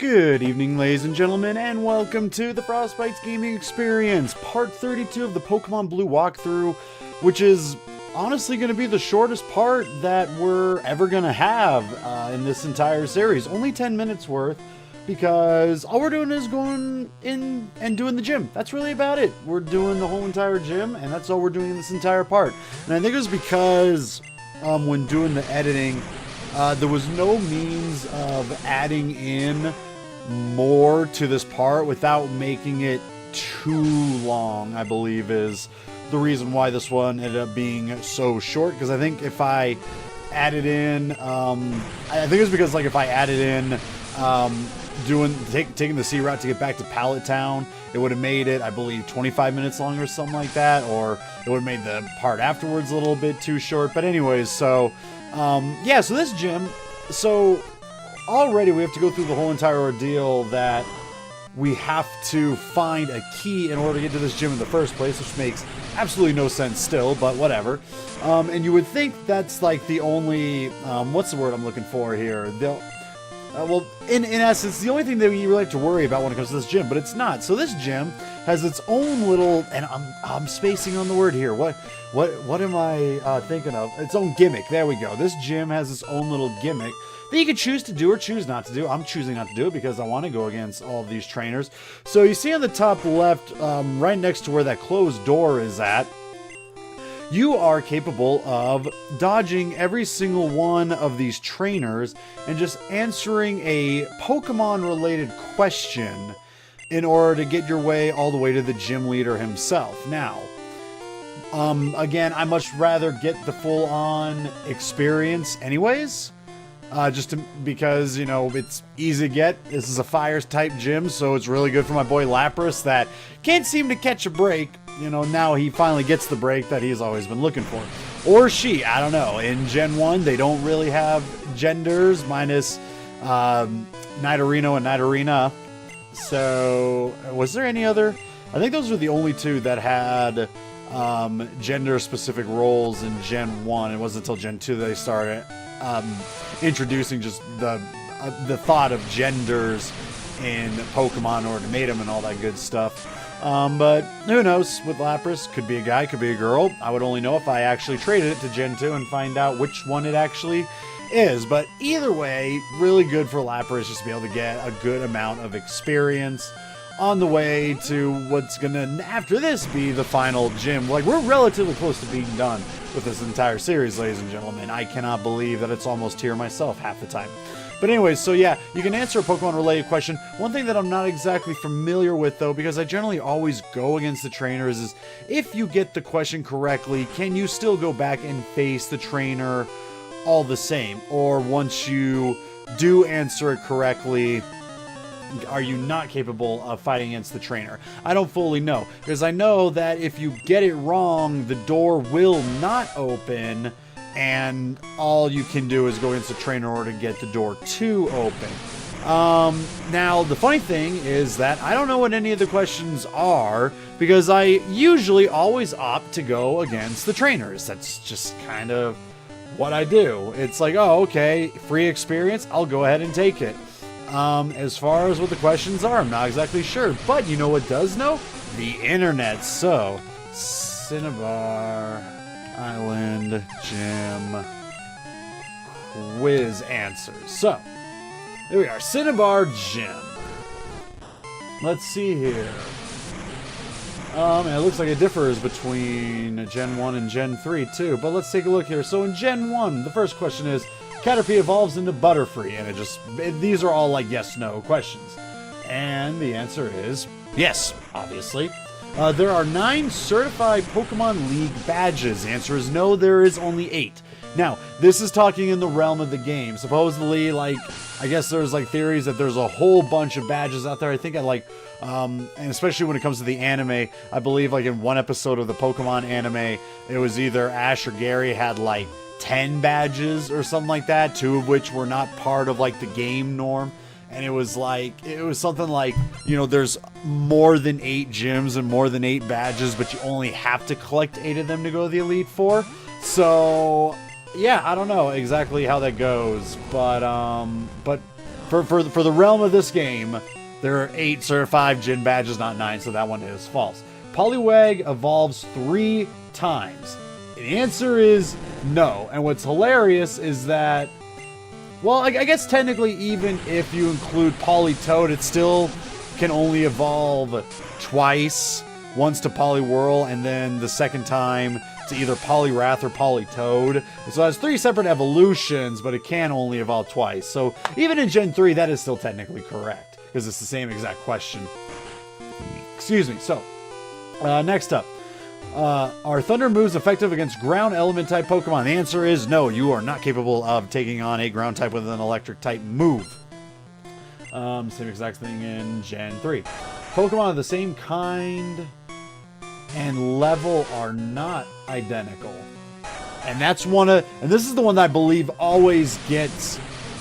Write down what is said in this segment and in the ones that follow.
Good evening, ladies and gentlemen, and welcome to the FrostBytez Gaming Experience, part 32 of the Pokemon Blue walkthrough, which is honestly going to be the shortest part that we're ever going to have in this entire series. Only 10 minutes worth, because all we're doing is going in and doing the gym. That's really about it. We're doing the whole entire gym, and that's all we're doing in this entire part. And I think it was because when doing the editing, there was no means of adding in more to this part without making it too long, I believe is the reason why this one ended up being so short. Because I think if I added in, I think it was because like if I added in taking the sea route to get back to Pallet Town, it would have made it, I believe, 25 minutes longer or something like that, or it would have made the part afterwards a little bit too short. But anyways, so yeah, so this gym, so already we have to go through the whole entire ordeal that we have to find a key in order to get to this gym in the first place, which makes absolutely no sense still, but whatever. And you would think that's like the only, what's the word I'm looking for here? Well, in essence, the only thing that you really have to worry about when it comes to this gym, but it's not. So this gym has its own little, and I'm spacing on the word here. What am I thinking of? Its own gimmick. There we go. This gym has its own little gimmick that you can choose to do or choose not to do. I'm choosing not to do it because I want to go against all of these trainers. So you see on the top left, right next to where that closed door is at, you are capable of dodging every single one of these trainers and just answering a Pokemon-related question in order to get your way all the way to the gym leader himself. Now, again, I much rather get the full-on experience anyways, because, you know, it's easy to get. This is a fire-type gym, so it's really good for my boy Lapras that can't seem to catch a break. You know, now he finally gets the break that he's always been looking for. Or she, I don't know. In Gen 1, they don't really have genders, minus Nidorino and Nidorina. So, was there any other? I think those were the only two that had gender-specific roles in Gen 1. It wasn't until Gen 2 that they started introducing just the thought of genders in Pokemon or to mate them and all that good stuff. But who knows, with Lapras, could be a guy, could be a girl. I would only know if I actually traded it to Gen 2 and find out which one it actually is. But either way, really good for Lapras just to be able to get a good amount of experience on the way to what's gonna, after this, be the final gym. Like, we're relatively close to being done with this entire series, ladies and gentlemen. I cannot believe that it's almost here myself half the time. But anyways, so yeah, you can answer a Pokemon-related question. One thing that I'm not exactly familiar with, though, because I generally always go against the trainers, is if you get the question correctly, can you still go back and face the trainer all the same? Or once you do answer it correctly, are you not capable of fighting against the trainer? I don't fully know, because I know that if you get it wrong, the door will not open, and all you can do is go against the trainer in order to get the door to open. Now, the funny thing is that I don't know what any of the questions are, because I usually always opt to go against the trainers. That's just kind of what I do. It's like, oh, okay, free experience, I'll go ahead and take it. As far as what the questions are, I'm not exactly sure. But you know what does know? The internet. So, Cinnabar Island Gym quiz answers. So, there we are. Cinnabar Gym. Let's see here. And it looks like it differs between Gen 1 and Gen 3 too. But let's take a look here. So in Gen 1, the first question is, Caterpie evolves into Butterfree, and these are all like yes/no questions. And the answer is yes, obviously. There are 9 certified Pokemon League badges. The answer is no, there is only 8. Now, this is talking in the realm of the game. Supposedly, like, I guess there's like theories that there's a whole bunch of badges out there. I think and especially when it comes to the anime, I believe like in one episode of the Pokemon anime, it was either Ash or Gary had like 10 badges or something like that, 2 of which were not part of like the game norm. And it was something like, you know, there's more than 8 gyms and more than 8 badges, but you only have to collect 8 of them to go to the Elite Four. So yeah, I don't know exactly how that goes, but for the realm of this game, there are 8 certified gym badges, not 9, so that one is false. Poliwag evolves 3 times. The answer is no. And what's hilarious is that, well, I guess technically even if you include Politoed, it still can only evolve twice. Once to Poliwhirl, and then the second time to either Poliwrath or Politoed. So it has 3 separate evolutions, but it can only evolve twice. So even in Gen 3, that is still technically correct, because it's the same exact question. Excuse me. So, next up. Are Thunder moves effective against ground element type Pokemon? The answer is no. You are not capable of taking on a ground type with an electric type move. Same exact thing in Gen 3. Pokemon of the same kind and level are not identical. And that's and this is the one that I believe always gets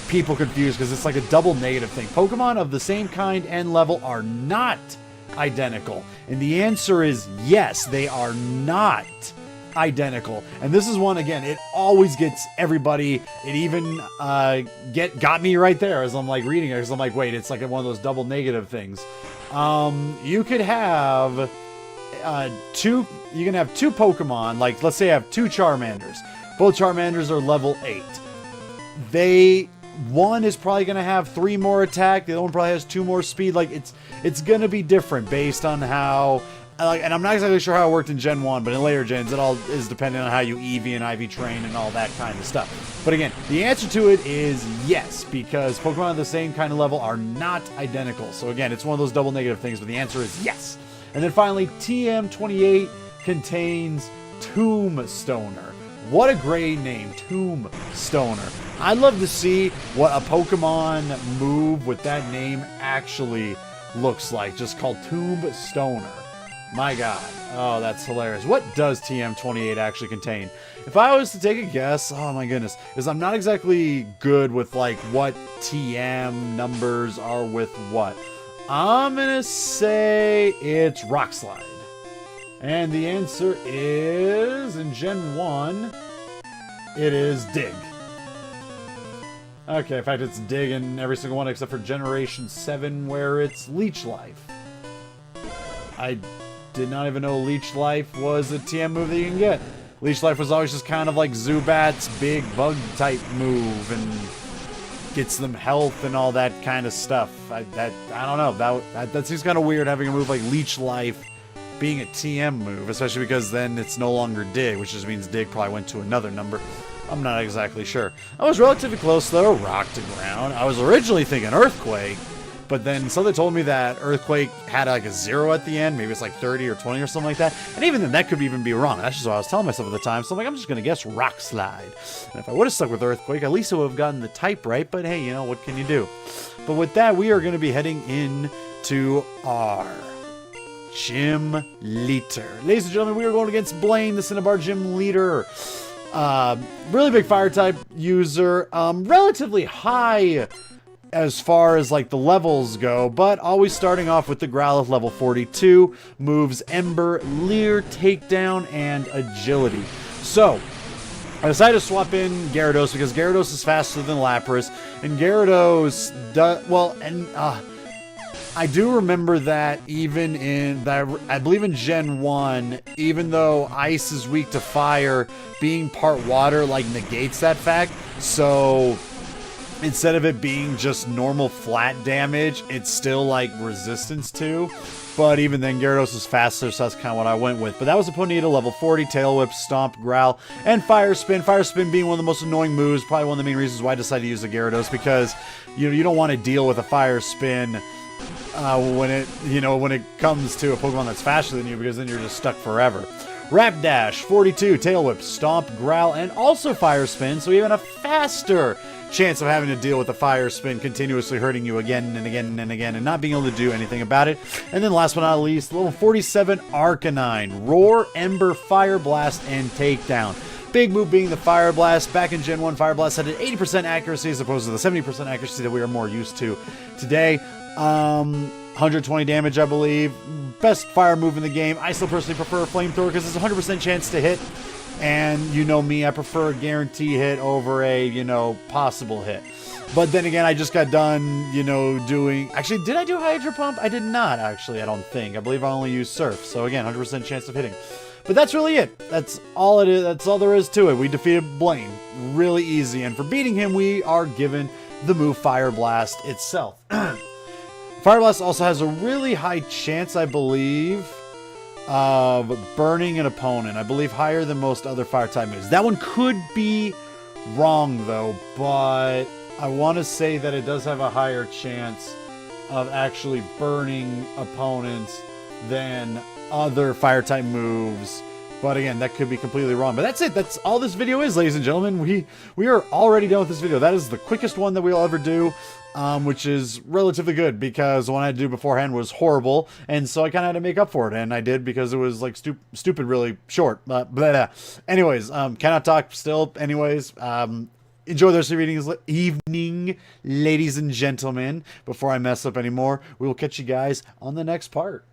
people confused, because it's like a double negative thing. Pokemon of the same kind and level are not identical. And the answer is yes, they are not identical. And this is one, again, it always gets everybody. It even got me right there as I'm like reading it, because I'm like, wait, it's like one of those double negative things. You could have two Pokemon, like let's say I have 2 Charmanders. Both Charmanders are level 8. One is probably going to have 3 more attack, the other one probably has 2 more speed. Like it's going to be different based on how, and I'm not exactly sure how it worked in Gen 1, but in later gens it all is dependent on how you EV and IV train and all that kind of stuff. But again, the answer to it is yes, because Pokemon of the same kind of level are not identical. So again, it's one of those double negative things, but the answer is yes. And then finally, TM28 contains Tombstoner. What a great name, Tombstoner. I'd love to see what a Pokemon move with that name actually looks like, just called Tombstoner. My god. Oh, that's hilarious. What does TM28 actually contain? If I was to take a guess, oh my goodness, because I'm not exactly good with like what TM numbers are with what. I'm gonna say it's Rock Slide. And the answer is, in Gen 1, it is Dig. Okay, in fact, it's Dig in every single one except for Generation 7, where it's Leech Life. I did not even know Leech Life was a TM move that you can get. Leech Life was always just kind of like Zubat's big bug type move and gets them health and all that kind of stuff. I don't know. That seems kind of weird, having a move like Leech Life being a TM move, especially because then it's no longer Dig, which just means Dig probably went to another number. I'm not exactly sure. I was relatively close though. Rock to ground. I was originally thinking Earthquake, but then something told me that Earthquake had like a 0 at the end. Maybe it's like 30 or 20 or something like that. And even then, that could even be wrong. That's just what I was telling myself at the time. So I'm like, I'm just going to guess Rock Slide. And if I would have stuck with Earthquake, at least I would have gotten the type right. But hey, you know, what can you do? But with that, we are going to be heading in to our Gym Leader. Ladies and gentlemen, we are going against Blaine, the Cinnabar Gym Leader. Really big fire type user. Relatively high as far as like the levels go, but always starting off with the Growlithe level 42, moves Ember, Leer, Takedown, and Agility. So I decided to swap in Gyarados because Gyarados is faster than Lapras, and Gyarados does well. And I do remember that even in that, I believe in Gen 1, even though Ice is weak to Fire, being part Water like negates that fact. So instead of it being just normal flat damage, it's still like resistance to. But even then, Gyarados is faster, so that's kind of what I went with. But that was a Ponyta level 40, Tail Whip, Stomp, Growl, and Fire Spin. Fire Spin being one of the most annoying moves, probably one of the main reasons why I decided to use the Gyarados, because you don't want to deal with a Fire Spin when it comes to a Pokemon that's faster than you, because then you're just stuck forever. Rapidash, 42, Tail Whip, Stomp, Growl, and also Fire Spin, so even a faster chance of having to deal with the Fire Spin continuously hurting you again and again and again and not being able to do anything about it. And then last but not least, level 47 Arcanine, Roar, Ember, Fire Blast, and Takedown. Big move being the Fire Blast. Back in Gen 1, Fire blast had an 80% accuracy as opposed to the 70% accuracy that we are more used to today. 120 damage, I believe. Best fire move in the game. I still personally prefer Flamethrower because it's a 100% chance to hit. And you know me, I prefer a guarantee hit over a, you know, possible hit. But then again, I just got done, you know, doing... Actually, did I do Hydro Pump? I did not, actually, I don't think. I believe I only used Surf. So again, 100% chance of hitting. But that's really it. That's all it is. That's all there is to it. We defeated Blaine. Really easy. And for beating him, we are given the move Fire Blast itself. Fire Blast also has a really high chance, I believe, of burning an opponent. I believe higher than most other fire type moves. That one could be wrong, though, but I want to say that it does have a higher chance of actually burning opponents than other fire type moves. But again, that could be completely wrong. But that's it. That's all this video is, ladies and gentlemen. We are already done with this video. That is the quickest one that we'll ever do, which is relatively good because the one I had to do beforehand was horrible. And so I kind of had to make up for it. And I did because it was like stupid, really short. But anyways, cannot talk still. Anyways, enjoy the rest of your evening, ladies and gentlemen. Before I mess up anymore, we will catch you guys on the next part.